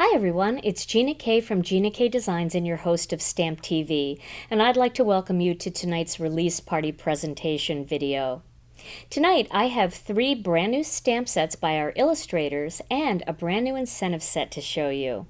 Hi everyone, it's Gina K from Gina K Designs and your host of Stamp TV, and I'd like to welcome you to tonight's release party presentation video. Tonight I have 3 brand new stamp sets by our illustrators and a brand new incentive set to show you.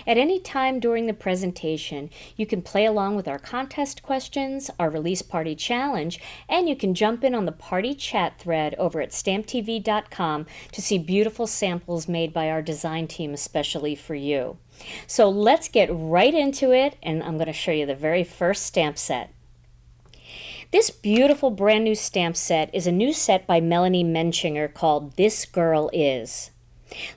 At any time during the presentation, you can play along with our contest questions, our release party challenge, and you can jump in on the party chat thread over at stamptv.com to see beautiful samples made by our design team especially for you. So let's get right into it, and I'm going to show you the very first stamp set. This beautiful brand new stamp set is a new set by Melanie Menchinger called This Girl Is.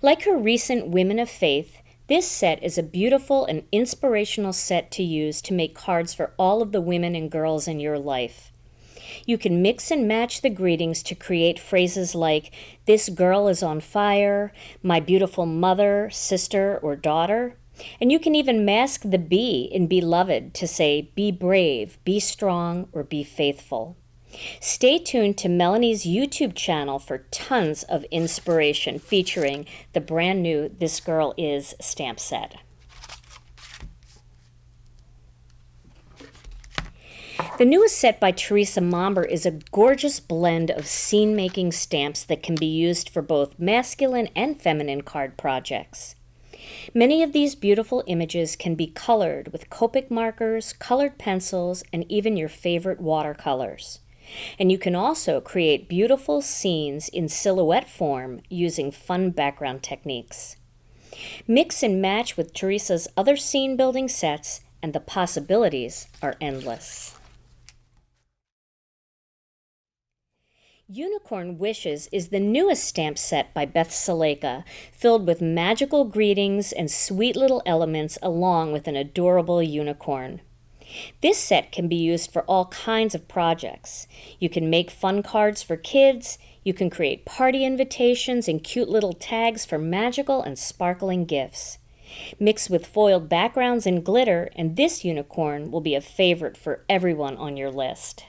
Like her recent Women of Faith, this set is a beautiful and inspirational set to use to make cards for all of the women and girls in your life. You can mix and match the greetings to create phrases like, "This girl is on fire," "My beautiful mother, sister, or daughter." And you can even mask the B in beloved to say, "Be brave, be strong, or be faithful." Stay tuned to Melanie's YouTube channel for tons of inspiration featuring the brand new This Girl Is stamp set. The newest set by Teresa Momber is a gorgeous blend of scene-making stamps that can be used for both masculine and feminine card projects. Many of these beautiful images can be colored with Copic markers, colored pencils, and even your favorite watercolors. And you can also create beautiful scenes in silhouette form using fun background techniques. Mix and match with Teresa's other scene building sets and the possibilities are endless. Unicorn Wishes is the newest stamp set by Beth Saleka, filled with magical greetings and sweet little elements along with an adorable unicorn. This set can be used for all kinds of projects. You can make fun cards for kids, you can create party invitations and cute little tags for magical and sparkling gifts. Mix with foiled backgrounds and glitter, and this unicorn will be a favorite for everyone on your list.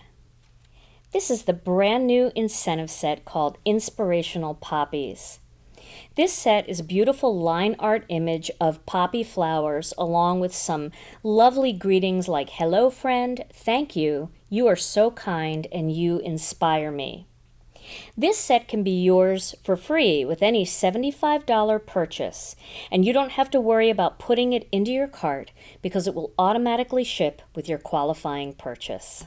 This is the brand new incentive set called Inspiring Poppies. This set is a beautiful line art image of poppy flowers along with some lovely greetings like "Hello friend," "Thank you," "You are so kind," and "You inspire me." This set can be yours for free with any $75 purchase, and you don't have to worry about putting it into your cart because it will automatically ship with your qualifying purchase.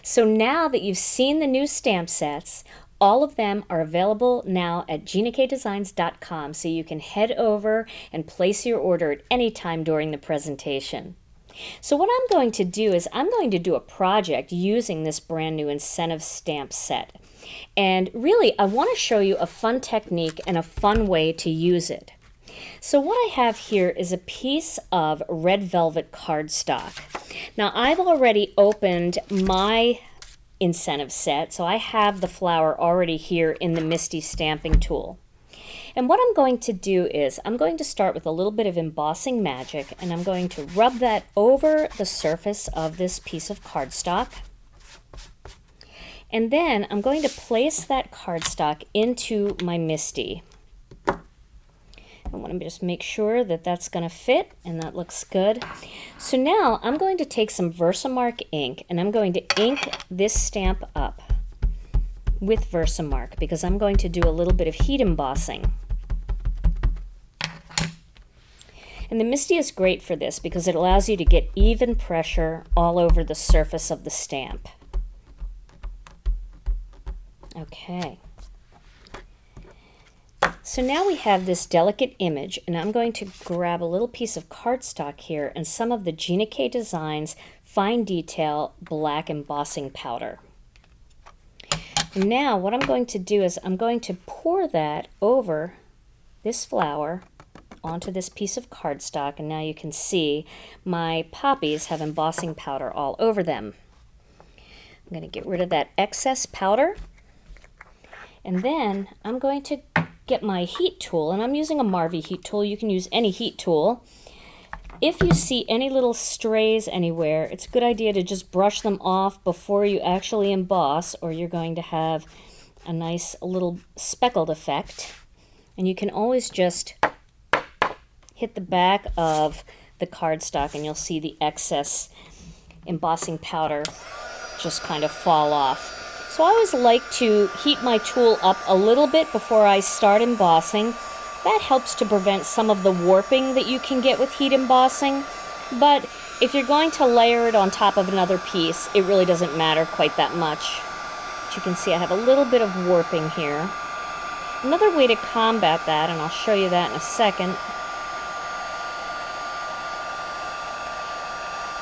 So now that you've seen the new stamp sets, all of them are available now at ginakdesigns.com, so you can head over and place your order at any time during the presentation. So what I'm going to do is I'm going to do a project using this brand new incentive stamp set. And really, I want to show you a fun technique and a fun way to use it. So what I have here is a piece of red velvet cardstock. Now I've already opened my incentive set, so I have the flower already here in the Misty stamping tool. And what I'm going to do is I'm going to start with a little bit of embossing magic, and I'm going to rub that over the surface of this piece of cardstock. And then I'm going to place that cardstock into my Misty. I want to just make sure that that's going to fit, and that looks good. So now I'm going to take some Versamark ink, and I'm going to ink this stamp up with Versamark because I'm going to do a little bit of heat embossing. And the Misty is great for this because it allows you to get even pressure all over the surface of the stamp. Okay. So now we have this delicate image, and I'm going to grab a little piece of cardstock here and some of the Gina K Designs Fine Detail Black Embossing Powder. And now what I'm going to do is I'm going to pour that over this flower onto this piece of cardstock, and now you can see my poppies have embossing powder all over them. I'm going to get rid of that excess powder, and then I'm going to get my heat tool, and I'm using a Marvy heat tool. You can use any heat tool. If you see any little strays anywhere, it's a good idea to just brush them off before you actually emboss, or you're going to have a nice little speckled effect. And you can always just hit the back of the cardstock and you'll see the excess embossing powder just kind of fall off. So I always like to heat my tool up a little bit before I start embossing. That helps to prevent some of the warping that you can get with heat embossing. But if you're going to layer it on top of another piece, it really doesn't matter quite that much. But you can see I have a little bit of warping here. Another way to combat that, and I'll show you that in a second,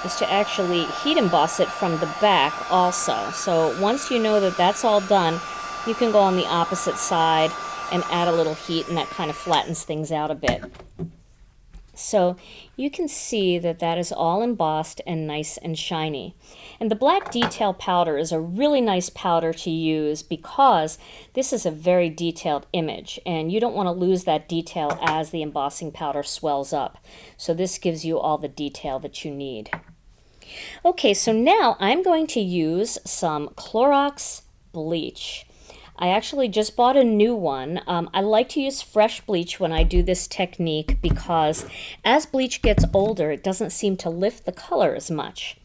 is to actually heat emboss it from the back also. So once you know that that's all done, you can go on the opposite side and add a little heat, and that kind of flattens things out a bit. So you can see that that is all embossed and nice and shiny. And the black detail powder is a really nice powder to use because this is a very detailed image and you don't want to lose that detail as the embossing powder swells up. So this gives you all the detail that you need. Okay, so now I'm going to use some Clorox bleach. I actually just bought a new one. I like to use fresh bleach when I do this technique because as bleach gets older, it doesn't seem to lift the color as much.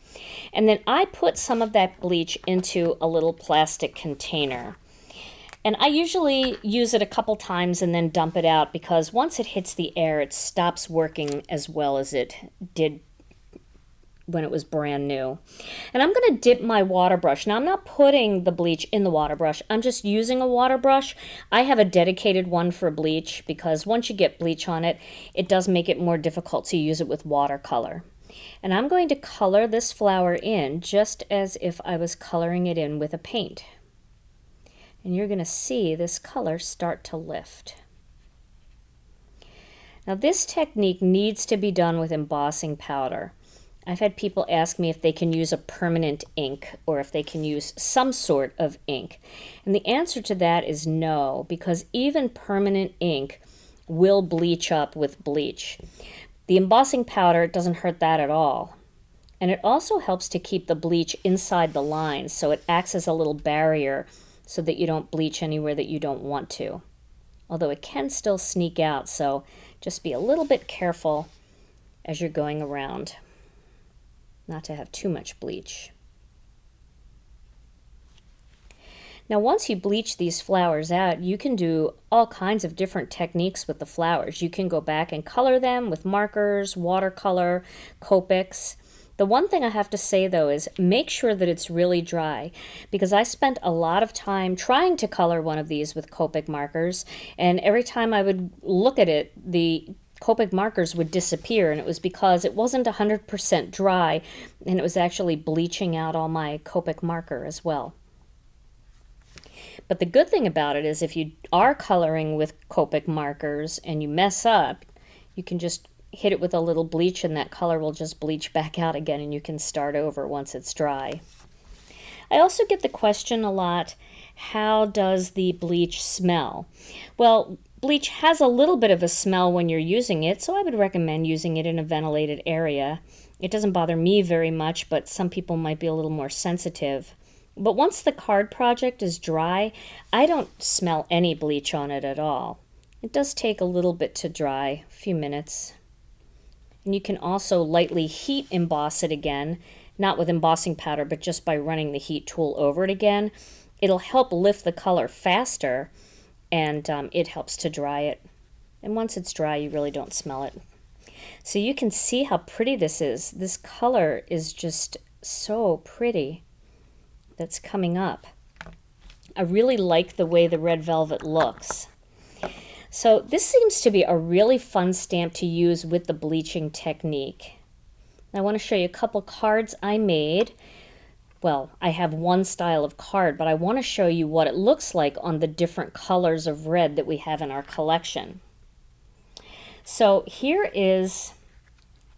And then I put some of that bleach into a little plastic container. And I usually use it a couple times and then dump it out because once it hits the air, it stops working as well as it did when it was brand new. And I'm going to dip my water brush. Now I'm not putting the bleach in the water brush. I'm just using a water brush. I have a dedicated one for bleach because once you get bleach on it, it does make it more difficult to use it with watercolor. And I'm going to color this flower in just as if I was coloring it in with a paint. And you're going to see this color start to lift. Now this technique needs to be done with embossing powder. I've had people ask me if they can use a permanent ink or if they can use some sort of ink. And the answer to that is no, because even permanent ink will bleach up with bleach. The embossing powder doesn't hurt that at all. And it also helps to keep the bleach inside the lines, so it acts as a little barrier so that you don't bleach anywhere that you don't want to. Although it can still sneak out, so just be a little bit careful as you're going around, not to have too much bleach. Now once you bleach these flowers out, you can do all kinds of different techniques with the flowers. You can go back and color them with markers, watercolor, Copics. The one thing I have to say though is make sure that it's really dry, because I spent a lot of time trying to color one of these with Copic markers, and every time I would look at it, the Copic markers would disappear, and it was because it wasn't 100% dry and it was actually bleaching out all my Copic marker as well. But the good thing about it is if you are coloring with Copic markers and you mess up, you can just hit it with a little bleach and that color will just bleach back out again and you can start over once it's dry. I also get the question a lot, how does the bleach smell? Well, bleach has a little bit of a smell when you're using it, so I would recommend using it in a ventilated area. It doesn't bother me very much, but some people might be a little more sensitive. But once the card project is dry, I don't smell any bleach on it at all. It does take a little bit to dry, a few minutes. And you can also lightly heat emboss it again, not with embossing powder, but just by running the heat tool over it again. It'll help lift the color faster, and it helps to dry it. And once it's dry, you really don't smell it. So you can see how pretty this is. This color is just so pretty that's coming up. I really like the way the red velvet looks. So this seems to be a really fun stamp to use with the bleaching technique. I want to show you a couple cards I made. Well, I have one style of card, but I want to show you what it looks like on the different colors of red that we have in our collection. So here is,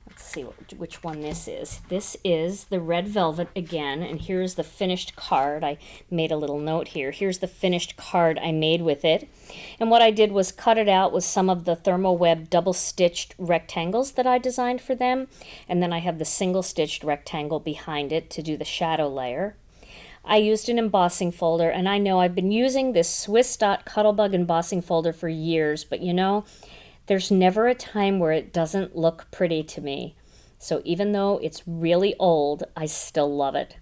let's see which one this is. This is the red velvet again, and here's the finished card. I made a little note here. Here's the finished card I made with it. And what I did was cut it out with some of the Thermoweb double-stitched rectangles that I designed for them. And then I have the single-stitched rectangle behind it to do the shadow layer. I used an embossing folder, and I know I've been using this Swiss Dot Cuttlebug embossing folder for years, but you know, There's never a time where it doesn't look pretty to me. So even though it's really old, I still love it.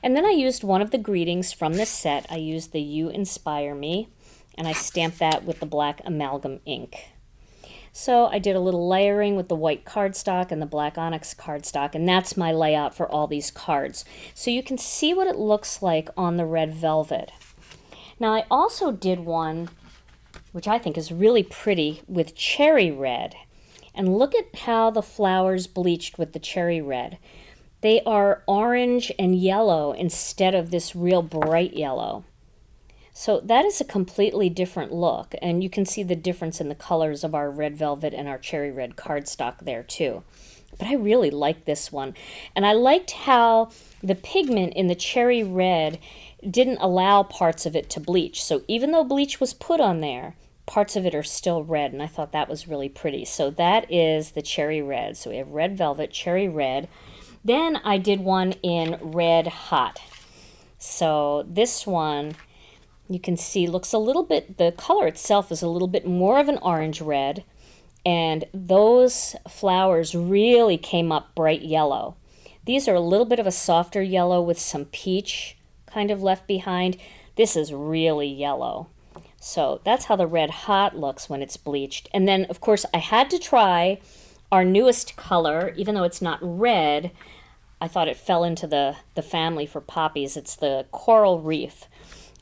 And then I used one of the greetings from this set. I used the You Inspire Me, and I stamped that with the black amalgam ink. So I did a little layering with the white cardstock and the black onyx cardstock, and that's my layout for all these cards. So you can see what it looks like on the red velvet. Now I also did one, which I think is really pretty, with cherry red. And look at how the flowers bleached with the cherry red. They are orange and yellow instead of this real bright yellow. So that is a completely different look, and you can see the difference in the colors of our red velvet and our cherry red cardstock there too. But I really like this one, and I liked how the pigment in the cherry red didn't allow parts of it to bleach. So even though bleach was put on there, parts of it are still red, and I thought that was really pretty. So that is the cherry red. So we have red velvet, cherry red. Then I did one in red hot. So this one, you can see, looks a little bit, the color itself is a little bit more of an orange red, and those flowers really came up bright yellow. These are a little bit of a softer yellow with some peach kind of left behind. This is really yellow. So that's how the red hot looks when it's bleached. And then, of course, I had to try our newest color, even though it's not red. I thought it fell into the family for poppies. It's the coral reef.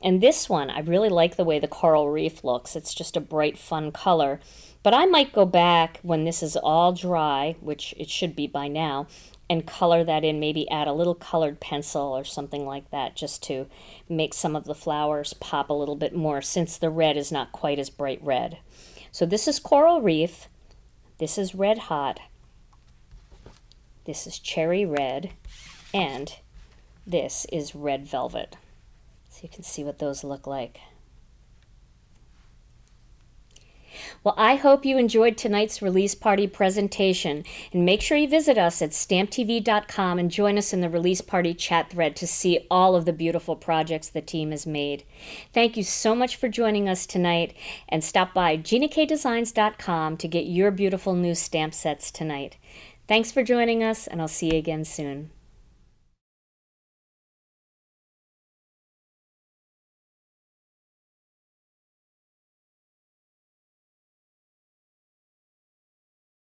And this one, I really like the way the coral reef looks. It's just a bright, fun color. But I might go back when this is all dry, which it should be by now, and color that in, maybe add a little colored pencil or something like that, just to make some of the flowers pop a little bit more, since the red is not quite as bright red. So this is coral reef, this is red hot, this is cherry red, and this is red velvet. So you can see what those look like. Well, I hope you enjoyed tonight's release party presentation, and make sure you visit us at stamptv.com and join us in the release party chat thread to see all of the beautiful projects the team has made. Thank you so much for joining us tonight, and stop by GinaKDesigns.com to get your beautiful new stamp sets tonight. Thanks for joining us, and I'll see you again soon.